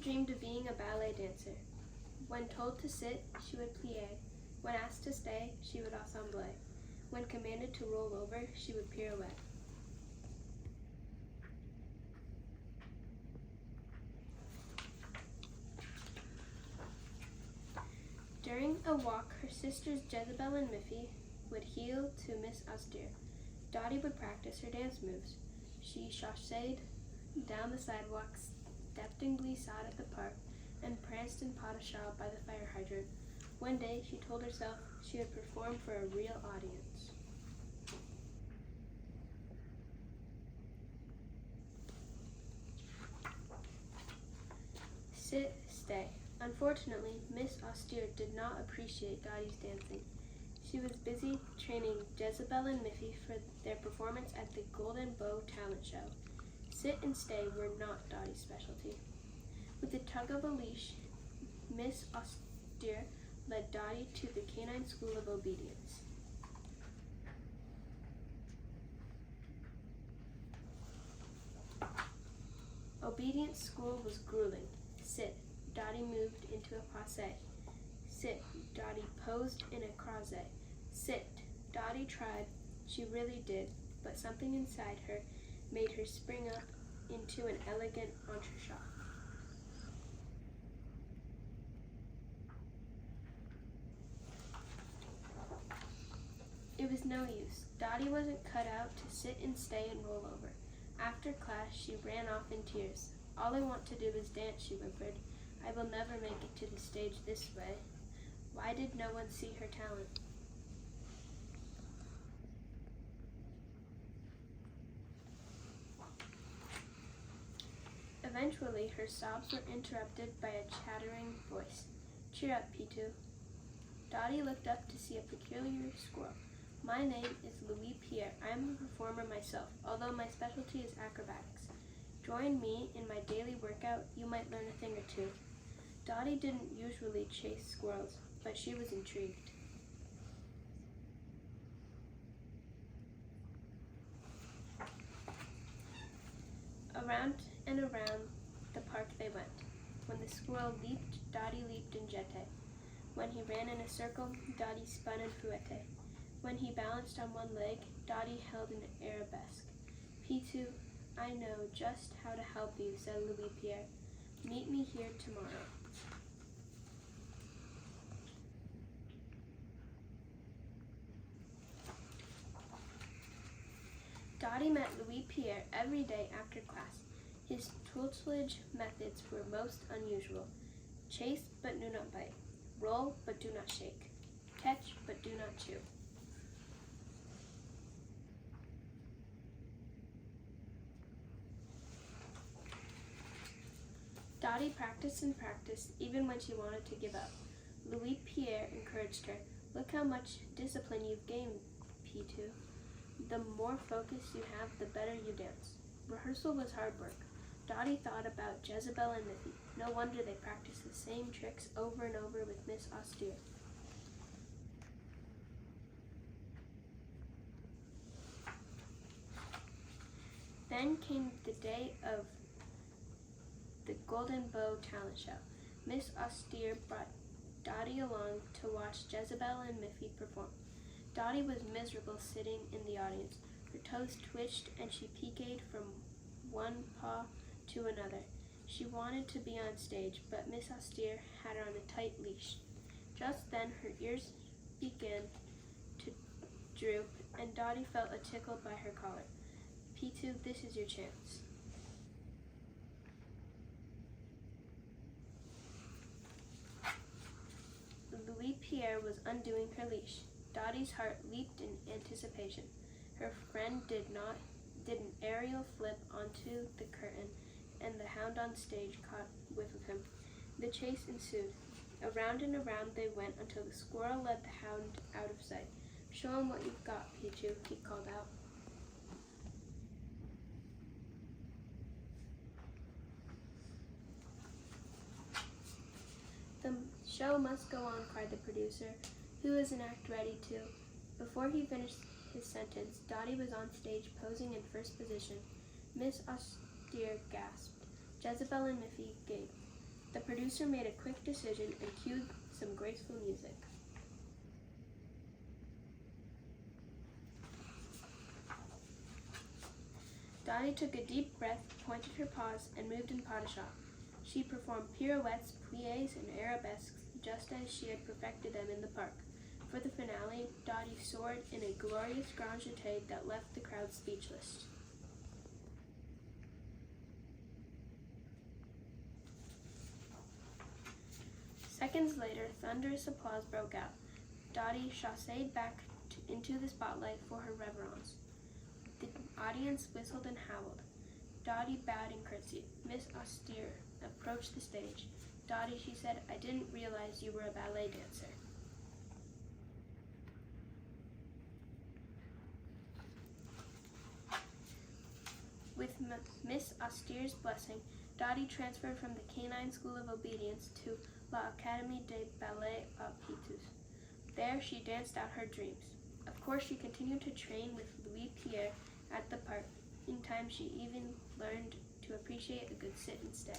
dreamed of being a ballet dancer. When told to sit, she would plie. When asked to stay, she would assemble. When commanded to roll over, she would pirouette. During a walk, her sisters Jezebel and Miffy would heel to Miss Austere. Dottie would practice her dance moves. She chassed down the sidewalk, stepped in glissade at the park, and pranced in pas de chat by the fire hydrant. One day, she told herself she would perform for a real audience. Sit, stay. Unfortunately, Miss Austere did not appreciate Dottie's dancing. She was busy training Jezebel and Miffy for their performance at the Golden Bow Talent Show. Sit and stay were not Dottie's specialty. With a tug of a leash, Miss Austere led Dottie to the Canine School of Obedience. Obedience school was grueling. Sit. Dottie moved into a passe. Sit. Dottie posed in a croisé. Sit. Dottie tried. She really did, but something inside her made her spring up into an elegant entrechat. It was no use. Dottie wasn't cut out to sit and stay and roll over. After class, she ran off in tears. All I want to do is dance, she whimpered. I will never make it to the stage this way. Why did no one see her talent? Eventually, her sobs were interrupted by a chattering voice. Cheer up, Pitou. Dottie looked up to see a peculiar squirrel. My name is Louis Pierre. I am a performer myself, although my specialty is acrobatics. Join me in my daily workout. You might learn a thing or two. Dottie didn't usually chase squirrels, but she was intrigued. Around and around the park they went. When the squirrel leaped, Dottie leaped in jeté. When he ran in a circle, Dottie spun in fouette. When he balanced on one leg, Dottie held an arabesque. Pitou, I know just how to help you, said Louis Pierre. Meet me here tomorrow. Dottie met Louis Pierre every day after class. His tutelage methods were most unusual. Chase, but do not bite. Roll, but do not shake. Catch, but do not chew. Dottie practiced and practiced, even when she wanted to give up. Louis Pierre encouraged her. Look how much discipline you've gained, Pitou. The more focus you have, the better you dance. Rehearsal was hard work. Dottie thought about Jezebel and Miffy. No wonder they practiced the same tricks over and over with Miss Austere. Then came the day of the Golden Bow Talent Show. Miss Austere brought Dottie along to watch Jezebel and Miffy perform. Dottie was miserable sitting in the audience. Her toes twitched and she piqued from one paw to another. She wanted to be on stage, but Miss Austere had her on a tight leash. Just then her ears began to droop and Dottie felt a tickle by her collar. Pitou, this is your chance. Louis Pierre was undoing her leash. Dottie's heart leaped in anticipation. Her friend did an aerial flip onto the curtain, and the hound on stage caught whiff of him. The chase ensued. Around and around they went until the squirrel led the hound out of sight. Show him what you've got, Pitou, he called out. The show must go on, cried the producer, who was an act ready too. Before he finished his sentence, Dottie was on stage posing in first position. Miss Austere gasped. Jezebel and Miffy gaped. The producer made a quick decision and cued some graceful music. Dottie took a deep breath, pointed her paws, and moved in pas de chat. She performed pirouettes, pliés, and arabesques just as she had perfected them in the park. For the finale, Dottie soared in a glorious grand jeté that left the crowd speechless. Seconds later, thunderous applause broke out. Dottie chassed back into the spotlight for her reverence. The audience whistled and howled. Dottie bowed and curtsied. Miss Austere approached the stage. Dottie, she said, I didn't realize you were a ballet dancer. With Miss Austere's blessing, Dottie transferred from the Canine School of Obedience to La Académie de Ballet à Pitus. There she danced out her dreams. Of course, she continued to train with Louis Pierre at the park. In time, she even learned to appreciate a good sit and stay.